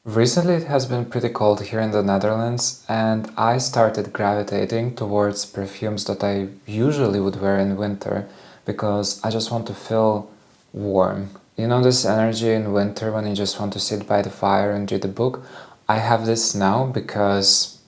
Recently it has been pretty cold here in the Netherlands, and I started gravitating towards perfumes that I usually would wear in winter because I just want to feel warm. You know this energy in winter when you just want to sit by the fire and read a book? I have this now because,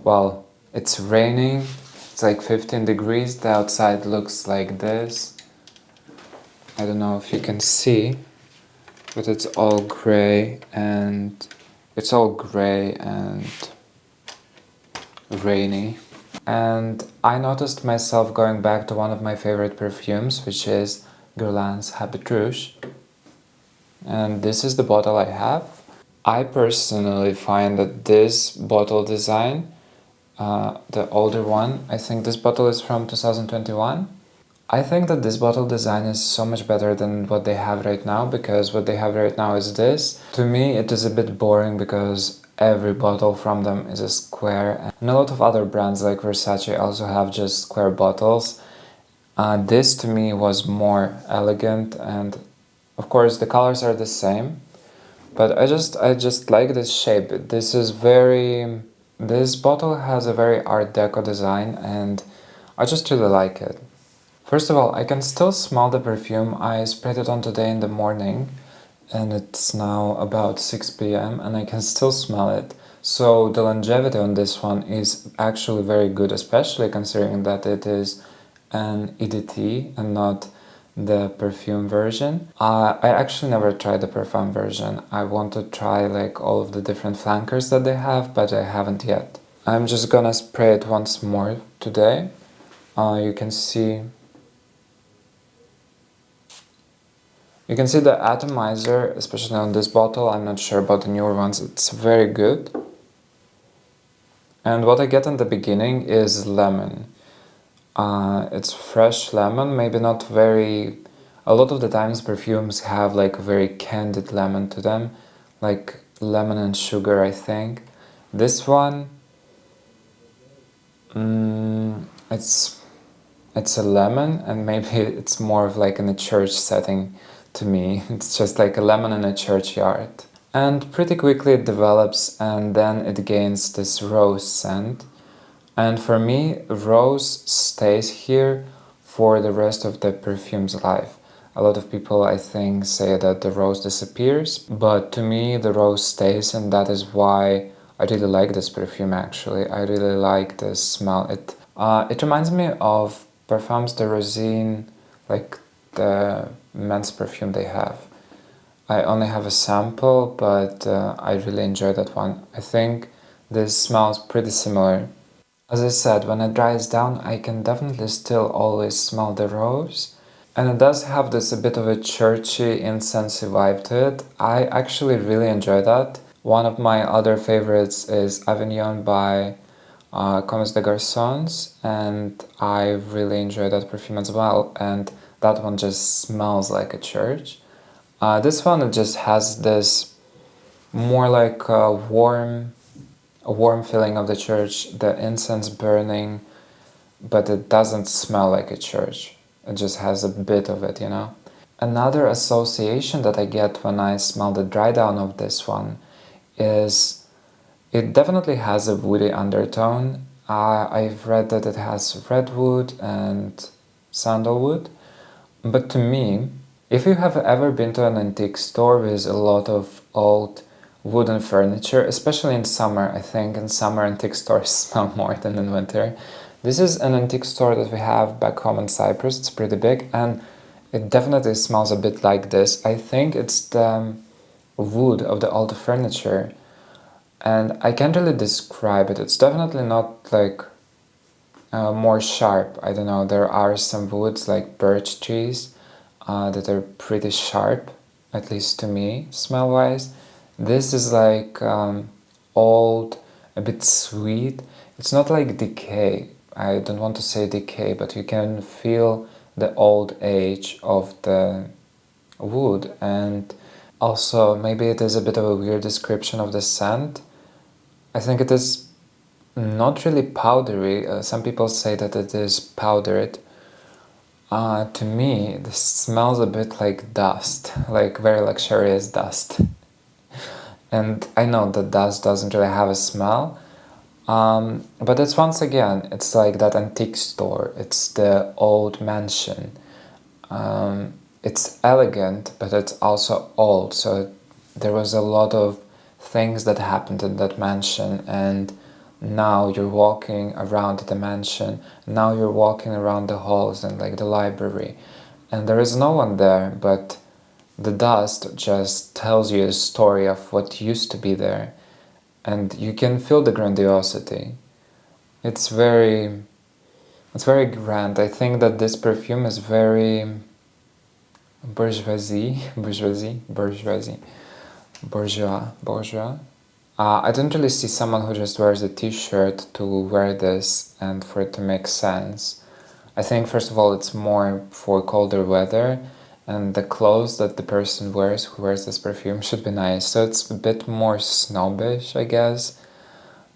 well, it's raining, it's like 15 degrees, the outside looks like this. I don't know if you can see, but it's all gray and rainy. And I noticed myself going back to one of my favorite perfumes, which is Guerlain's Habit Rouge. And this is the bottle I have. I personally find that this bottle design, the older one, I think this bottle is from 2021. I think that this bottle design is so much better than what they have right now, because what they have right now is this. To me, it is a bit boring because every bottle from them is a square, and a lot of other brands like Versace also have just square bottles. This to me was more elegant, and of course the colors are the same, but I just like this shape. This bottle has a very Art Deco design, and I just really like it. First of all, I can still smell the perfume. I sprayed it on today in the morning, and it's now about 6 p.m. and I can still smell it. So the longevity on this one is actually very good, especially considering that it is an EDT and not the perfume version. I actually never tried the perfume version. I want to try like all of the different flankers that they have, but I haven't yet. I'm just gonna spray it once more today. You can see the atomizer, especially on this bottle. I'm not sure about the newer ones. It's very good. And what I get in the beginning is lemon. It's fresh lemon, maybe not very... A lot of the times perfumes have like a very candied lemon to them, like lemon and sugar, I think. This one, it's a lemon, and maybe it's more of like in a church setting to me. It's just like a lemon in a churchyard. And pretty quickly it develops, and then it gains this rose scent. And for me, rose stays here for the rest of the perfume's life. A lot of people, I think, say that the rose disappears, but to me the rose stays, and that is why I really like this perfume actually. I really like the smell. It reminds me of Parfums de Rosine, like the men's perfume they have. I only have a sample, but I really enjoy that one. I think this smells pretty similar. As I said, when it dries down, I can definitely still always smell the rose. And it does have this a bit of a churchy, incensey vibe to it. I actually really enjoy that. One of my other favorites is Avignon by Commerce des Garçons, and I really enjoy that perfume as well. And that one just smells like a church. This one, it just has this more like a warm feeling of the church, the incense burning, but it doesn't smell like a church. It just has a bit of it, you know? Another association that I get when I smell the dry down of this one is it definitely has a woody undertone. I've read that it has redwood and sandalwood, but to me, if you have ever been to an antique store with a lot of old wooden furniture, especially in summer, I think in summer antique stores smell more than in winter. This is an antique store that we have back home in Cyprus. It's pretty big, and it definitely smells a bit like this. I think it's the wood of the old furniture, and I can't really describe it. It's definitely not like more sharp. I don't know, there are some woods like birch trees that are pretty sharp, at least to me, smell-wise. This is like old, a bit sweet. It's not like decay. I don't want to say decay, but you can feel the old age of the wood. And also, maybe it is a bit of a weird description of the scent. I think it is not really powdery. Some people say that it is powdered. To me, this smells a bit like dust, like very luxurious dust. And I know that dust doesn't really have a smell, but it's once again, it's like that antique store. It's the old mansion. It's elegant, but it's also old. So there was a lot of things that happened in that mansion, and now you're walking around the mansion. Now you're walking around the halls and like the library, and there is no one there, but the dust just tells you a story of what used to be there, and you can feel the grandiosity. It's very, it's very grand. I think that this perfume is very bourgeois. I don't really see someone who just wears a t-shirt to wear this and for it to make sense. I think first of all it's more for colder weather, and the clothes that the person wears who wears this perfume should be nice. So it's a bit more snobbish, I guess,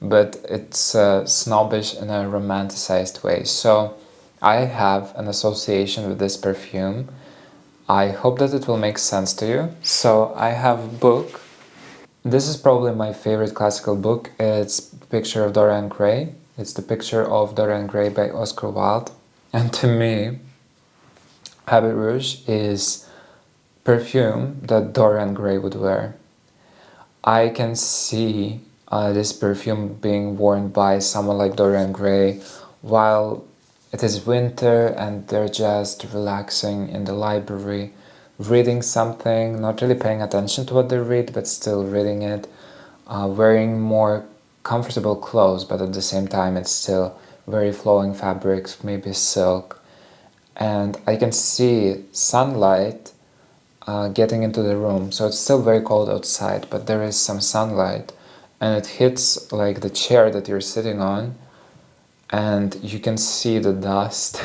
but it's snobbish in a romanticized way. So I have an association with this perfume. I hope that it will make sense to you. So I have a book. This is probably my favorite classical book. It's The Picture of Dorian Gray. It's The Picture of Dorian Gray by Oscar Wilde. And to me, Habit Rouge is perfume that Dorian Gray would wear. I can see this perfume being worn by someone like Dorian Gray while it is winter and they're just relaxing in the library, reading something, not really paying attention to what they read, but still reading it, wearing more comfortable clothes, but at the same time it's still very flowing fabrics, maybe silk. And I can see sunlight getting into the room, so it's still very cold outside, but there is some sunlight, and it hits like the chair that you're sitting on, and you can see the dust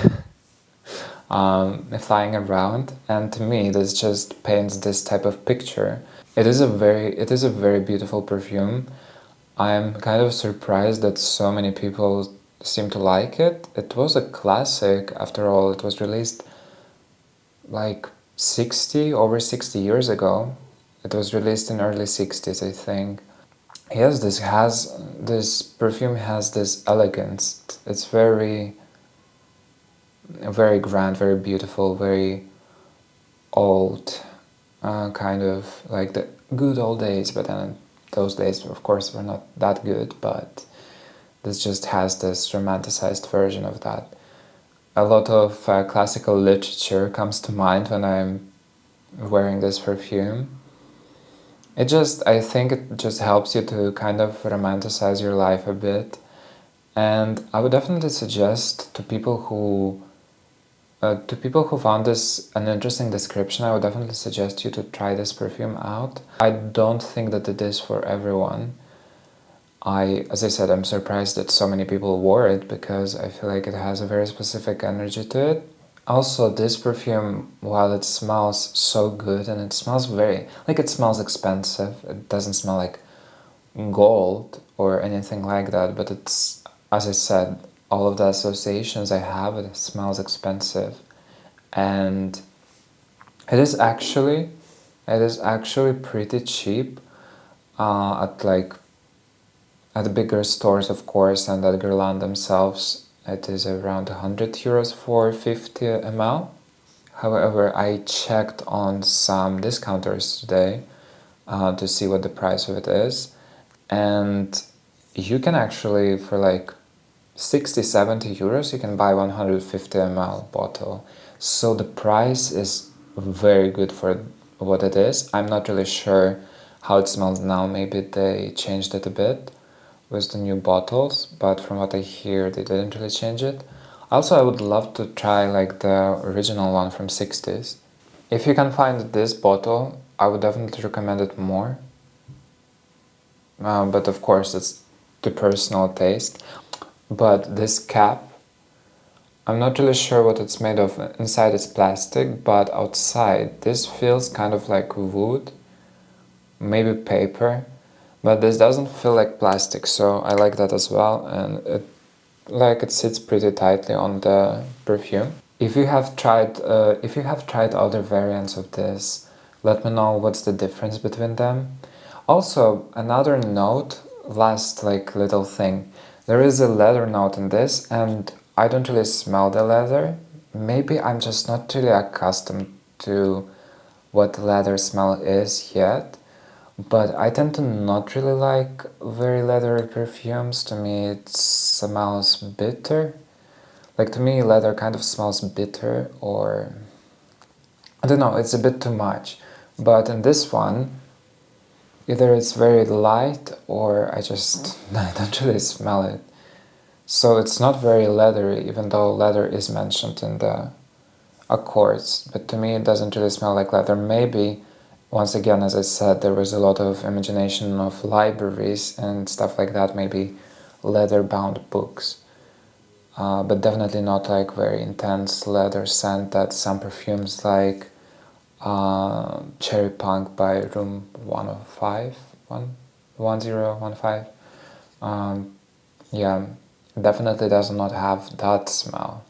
flying around. And to me, this just paints this type of picture. It is a very beautiful perfume. I am kind of surprised that so many people seem to like it. It was a classic after all. It was released like over 60 years ago. It was released in early 60s, I think. Yes, this perfume has this elegance. It's very grand, very beautiful, very old, kind of like the good old days. But then those days, of course, were not that good. But this just has this romanticized version of that. A lot of classical literature comes to mind when I'm wearing this perfume. I think it just helps you to kind of romanticize your life a bit. And I would definitely suggest to people who found this an interesting description, I would definitely suggest you to try this perfume out. I don't think that it is for everyone. As I said, I'm surprised that so many people wore it because I feel like it has a very specific energy to it. Also, this perfume, while it smells so good and it smells it smells expensive, it doesn't smell like gold or anything like that, but it's, as I said, all of the associations I have, it smells expensive. And it is actually pretty cheap at the bigger stores, of course, and at Guerlain themselves. It is around 100 euros for 50 ml. However, I checked on some discounters today to see what the price of it is. And you can actually, for like 60-70 euros, you can buy 150 ml bottle. So the price is very good for what it is. I'm not really sure how it smells now. Maybe they changed it a bit with the new bottles, but from what I hear, they didn't really change it. Also, I would love to try like the original one from 60s. If you can find this bottle, I would definitely recommend it more. But of course, it's to personal taste. But this cap, I'm not really sure what it's made of. Inside it's plastic, but outside this feels kind of like wood, maybe paper. But this doesn't feel like plastic, so I like that as well, and it sits pretty tightly on the perfume. If you have tried other variants of this, let me know what's the difference between them. Also, another note, last like little thing. There is a leather note in this, and I don't really smell the leather. Maybe I'm just not really accustomed to what leather smell is yet, but I tend to not really like very leathery perfumes. To me, it smells bitter. Like, to me, leather kind of smells bitter, or I don't know, it's a bit too much. But in this one, either it's very light or I don't really smell it. So it's not very leathery, even though leather is mentioned in the accords. But to me, it doesn't really smell like leather. Maybe, once again, as I said, there was a lot of imagination of libraries and stuff like that, maybe leather-bound books. But definitely not like very intense leather scent that some perfumes like Cherry Punk by Room 105, 1015. Yeah, definitely does not have that smell.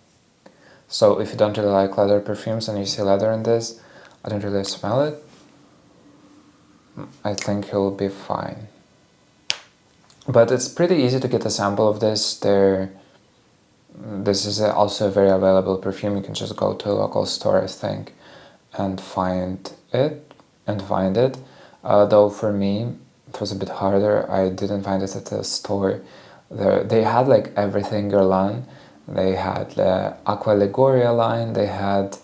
So if you don't really like leather perfumes and you see leather in this, I don't really smell it, I think you'll be fine. But it's pretty easy to get a sample of this. This is also a very available perfume. You can just go to a local store, I think, and find it. Though for me, it was a bit harder. I didn't find it at a store. They had like everything Guerlain. They had the Aqua Legoria line. They had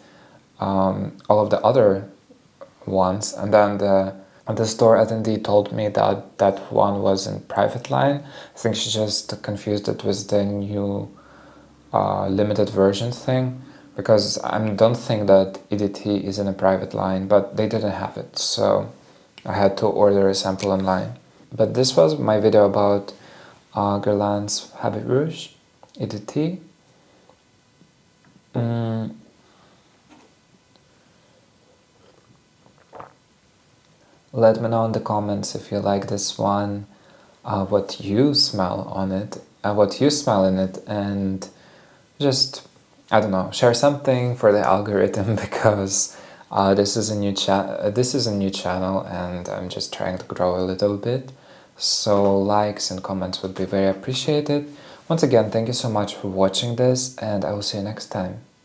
all of the other ones, and then the store attendee told me that that one was in private line. I think she just confused it with the new limited version thing, because I don't think that EDT is in a private line, but they didn't have it, so I had to order a sample online. But this was my video about Guerlain's Habit Rouge EDT. Let me know in the comments if you like this one, what you smell on it, what you smell in it, and just, I don't know, share something for the algorithm, because this is a new channel and I'm just trying to grow a little bit. So likes and comments would be very appreciated. Once again, thank you so much for watching this, and I will see you next time.